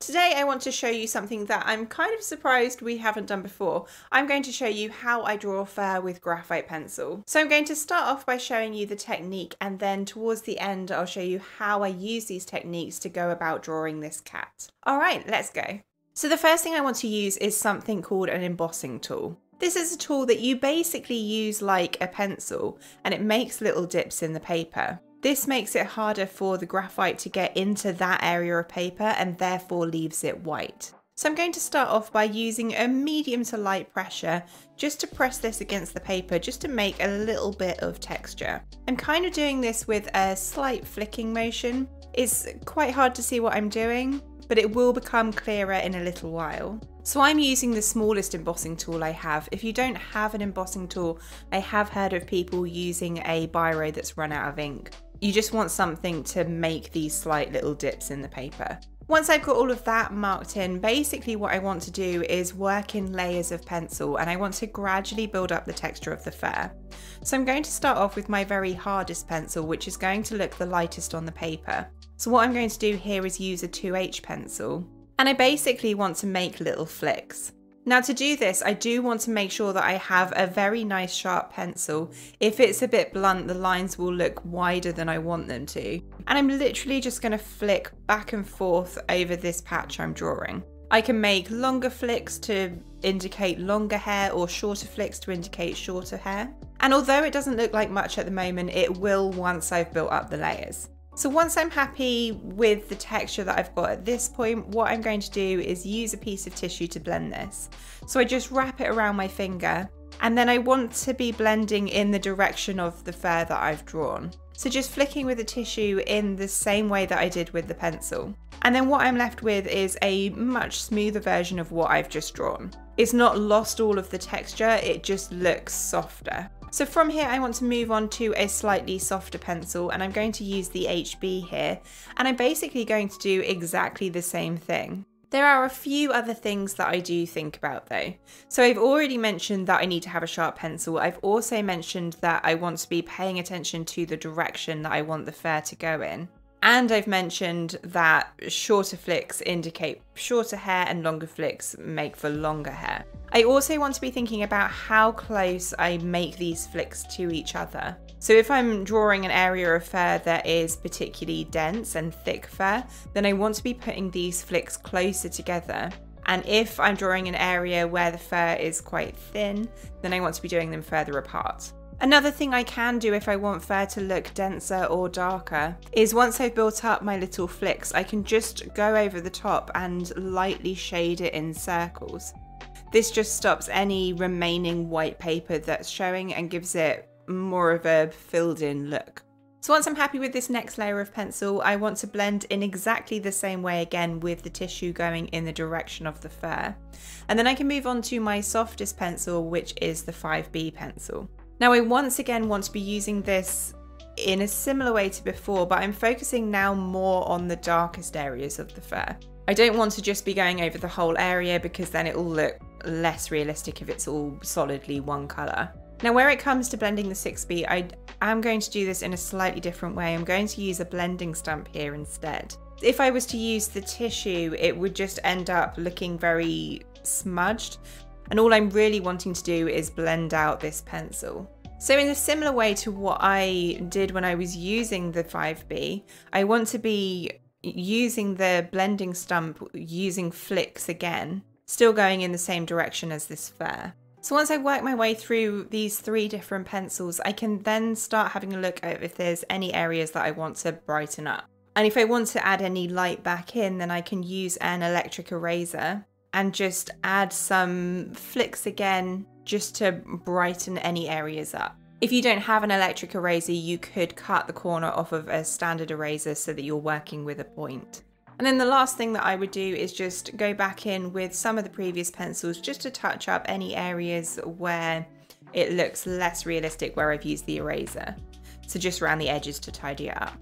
today I want to show you something that I'm kind of surprised we haven't done before. I'm going to show you how I draw fur with graphite pencil. So I'm going to start off by showing you the technique, and then towards the end I'll show you how I use these techniques to go about drawing this cat. Alright, let's go. So the first thing I want to use is something called an embossing tool. This is a tool that you basically use like a pencil, and it makes little dips in the paper. This makes it harder for the graphite to get into that area of paper and therefore leaves it white. So I'm going to start off by using a medium to light pressure just to press this against the paper just to make a little bit of texture. I'm kind of doing this with a slight flicking motion. It's quite hard to see what I'm doing, but it will become clearer in a little while. So I'm using the smallest embossing tool I have. If you don't have an embossing tool, I have heard of people using a biro that's run out of ink. You just want something to make these slight little dips in the paper. Once I've got all of that marked in, basically what I want to do is work in layers of pencil, and I want to gradually build up the texture of the fur. So I'm going to start off with my very hardest pencil, which is going to look the lightest on the paper. So what I'm going to do here is use a 2H pencil, and I basically want to make little flicks. Now to do this, I do want to make sure that I have a very nice sharp pencil. If it's a bit blunt, the lines will look wider than I want them to. And I'm literally just going to flick back and forth over this patch I'm drawing. I can make longer flicks to indicate longer hair or shorter flicks to indicate shorter hair. And although it doesn't look like much at the moment, it will once I've built up the layers. So once I'm happy with the texture that I've got at this point, what I'm going to do is use a piece of tissue to blend this. So I just wrap it around my finger, and then I want to be blending in the direction of the fur that I've drawn. So just flicking with the tissue in the same way that I did with the pencil. And then what I'm left with is a much smoother version of what I've just drawn. It's not lost all of the texture, it just looks softer. So from here I want to move on to a slightly softer pencil, and I'm going to use the HB here, and I'm basically going to do exactly the same thing. There are a few other things that I do think about though. So I've already mentioned that I need to have a sharp pencil. I've also mentioned that I want to be paying attention to the direction that I want the fur to go in. And I've mentioned that shorter flicks indicate shorter hair and longer flicks make for longer hair. I also want to be thinking about how close I make these flicks to each other. So if I'm drawing an area of fur that is particularly dense and thick fur, then I want to be putting these flicks closer together. And if I'm drawing an area where the fur is quite thin, then I want to be doing them further apart. Another thing I can do if I want fur to look denser or darker is once I've built up my little flicks, I can just go over the top and lightly shade it in circles. This just stops any remaining white paper that's showing and gives it more of a filled in look. So once I'm happy with this next layer of pencil, I want to blend in exactly the same way again with the tissue going in the direction of the fur. And then I can move on to my softest pencil, which is the 5B pencil. Now I once again want to be using this in a similar way to before, but I'm focusing now more on the darkest areas of the fur. I don't want to just be going over the whole area because then it will look less realistic if it's all solidly one colour. Now where it comes to blending the 6B, I am going to do this in a slightly different way. I'm going to use a blending stump here instead. If I was to use the tissue, it would just end up looking very smudged. And all I'm really wanting to do is blend out this pencil. So in a similar way to what I did when I was using the 5B, I want to be using the blending stump, using flicks again, still going in the same direction as this fur. So once I've worked my way through these 3 different pencils, I can then start having a look at if there's any areas that I want to brighten up. And if I want to add any light back in, then I can use an electric eraser and just add some flicks again just to brighten any areas up. If you don't have an electric eraser, you could cut the corner off of a standard eraser so that you're working with a point. And then the last thing that I would do is just go back in with some of the previous pencils just to touch up any areas where it looks less realistic where I've used the eraser. So just around the edges to tidy it up.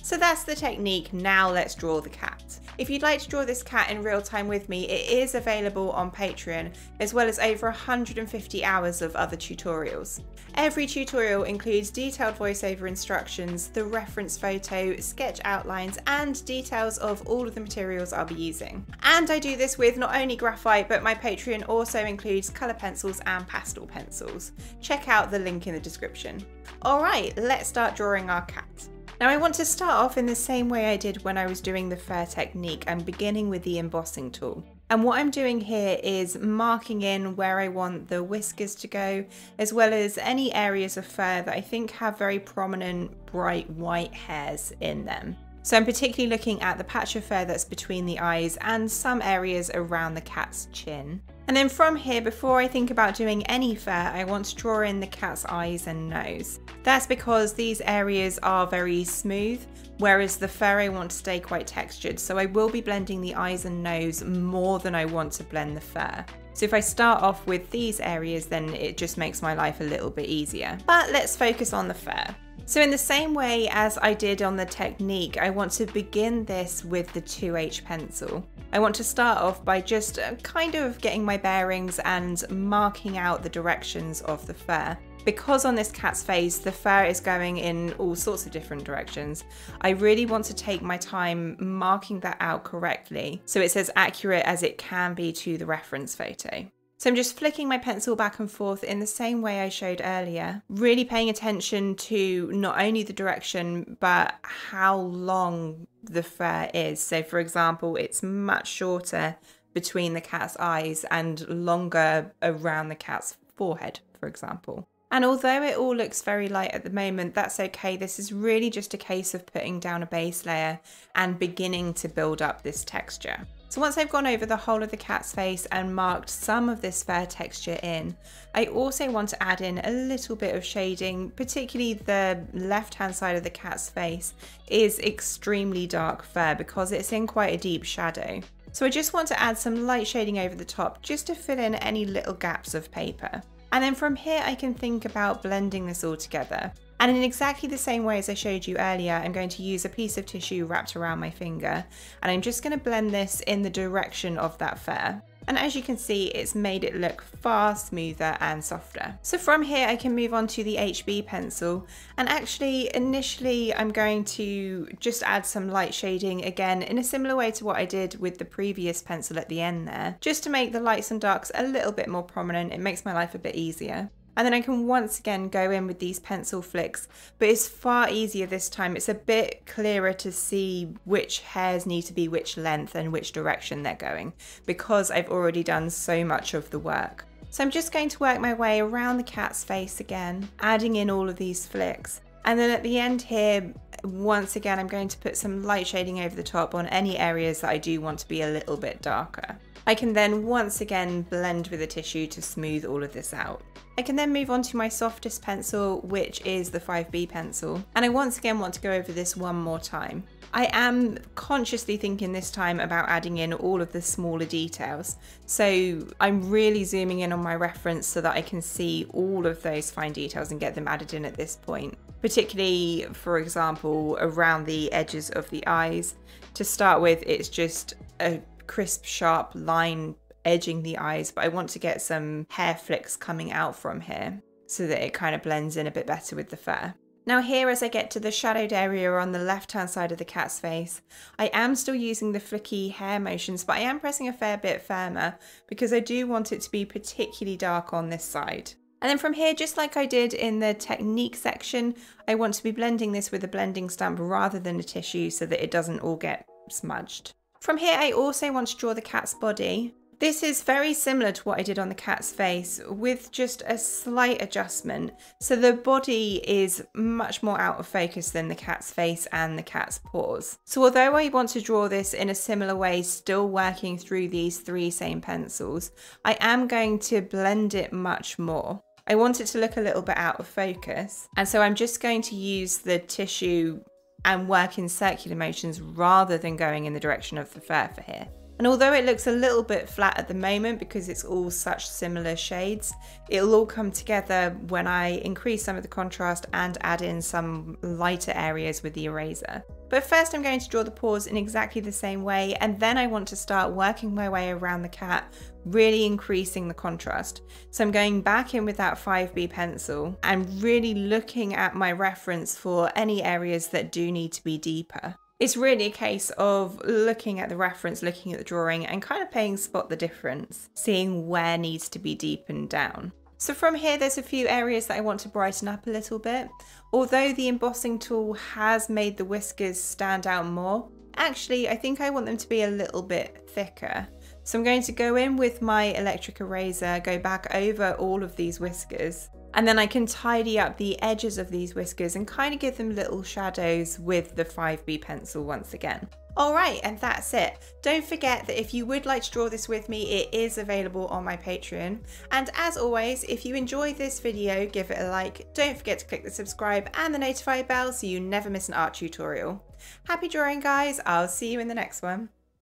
So that's the technique. Now let's draw the cat. If you'd like to draw this cat in real time with me, it is available on Patreon, as well as over 150 hours of other tutorials. Every tutorial includes detailed voiceover instructions, the reference photo, sketch outlines, and details of all of the materials I'll be using. And I do this with not only graphite, but my Patreon also includes colour pencils and pastel pencils. Check out the link in the description. Alright, let's start drawing our cat. Now I want to start off in the same way I did when I was doing the fur technique. I'm beginning with the embossing tool. And what I'm doing here is marking in where I want the whiskers to go, as well as any areas of fur that I think have very prominent bright white hairs in them. So I'm particularly looking at the patch of fur that's between the eyes and some areas around the cat's chin. And then from here, before I think about doing any fur, I want to draw in the cat's eyes and nose. That's because these areas are very smooth, whereas the fur I want to stay quite textured. So I will be blending the eyes and nose more than I want to blend the fur. So if I start off with these areas, then it just makes my life a little bit easier. But let's focus on the fur. So in the same way as I did on the technique, I want to begin this with the 2H pencil. I want to start off by just kind of getting my bearings and marking out the directions of the fur. Because on this cat's face, the fur is going in all sorts of different directions, I really want to take my time marking that out correctly so it's as accurate as it can be to the reference photo. So I'm just flicking my pencil back and forth in the same way I showed earlier, really paying attention to not only the direction, but how long the fur is. So for example, it's much shorter between the cat's eyes and longer around the cat's forehead, for example. And although it all looks very light at the moment, that's okay. This is really just a case of putting down a base layer and beginning to build up this texture. So once I've gone over the whole of the cat's face and marked some of this fur texture in, I also want to add in a little bit of shading, particularly the left-hand side of the cat's face is extremely dark fur because it's in quite a deep shadow. So I just want to add some light shading over the top just to fill in any little gaps of paper. And then from here I can think about blending this all together. And in exactly the same way as I showed you earlier, I'm going to use a piece of tissue wrapped around my finger, and I'm just going to blend this in the direction of that fur. And as you can see, it's made it look far smoother and softer. So from here I can move on to the HB pencil, and actually initially I'm going to just add some light shading again in a similar way to what I did with the previous pencil at the end there, just to make the lights and darks a little bit more prominent. It makes my life a bit easier. And then I can once again go in with these pencil flicks, but it's far easier this time. It's a bit clearer to see which hairs need to be which length and which direction they're going, because I've already done so much of the work. So I'm just going to work my way around the cat's face again, adding in all of these flicks. And then at the end here, once again, I'm going to put some light shading over the top on any areas that I do want to be a little bit darker. I can then once again blend with a tissue to smooth all of this out. I can then move on to my softest pencil, which is the 5B pencil, and I once again want to go over this one more time. I am consciously thinking this time about adding in all of the smaller details, so I'm really zooming in on my reference so that I can see all of those fine details and get them added in at this point, particularly, for example, around the edges of the eyes. To start with, it's just a crisp, sharp line edging the eyes, but I want to get some hair flicks coming out from here so that it kind of blends in a bit better with the fur. Now here, as I get to the shadowed area on the left hand side of the cat's face, I am still using the flicky hair motions, but I am pressing a fair bit firmer because I do want it to be particularly dark on this side. And then from here, just like I did in the technique section, I want to be blending this with a blending stump rather than a tissue so that it doesn't all get smudged. From here, I also want to draw the cat's body. This is very similar to what I did on the cat's face, with just a slight adjustment. So the body is much more out of focus than the cat's face and the cat's paws. So although I want to draw this in a similar way, still working through these three same pencils, I am going to blend it much more. I want it to look a little bit out of focus. And so I'm just going to use the tissue and work in circular motions rather than going in the direction of the fur for here. And although it looks a little bit flat at the moment because it's all such similar shades, it'll all come together when I increase some of the contrast and add in some lighter areas with the eraser. But first I'm going to draw the paws in exactly the same way, and then I want to start working my way around the cat, really increasing the contrast. So I'm going back in with that 5B pencil and really looking at my reference for any areas that do need to be deeper. It's really a case of looking at the reference, looking at the drawing and kind of playing spot the difference, seeing where needs to be deepened down. So from here, there's a few areas that I want to brighten up a little bit. Although the embossing tool has made the whiskers stand out more, actually, I think I want them to be a little bit thicker. So I'm going to go in with my electric eraser, go back over all of these whiskers, and then I can tidy up the edges of these whiskers and kind of give them little shadows with the 5B pencil once again. Alright, and that's it. Don't forget that if you would like to draw this with me, it is available on my Patreon. And as always, if you enjoyed this video, give it a like. Don't forget to click the subscribe and the notify bell so you never miss an art tutorial. Happy drawing, guys. I'll see you in the next one.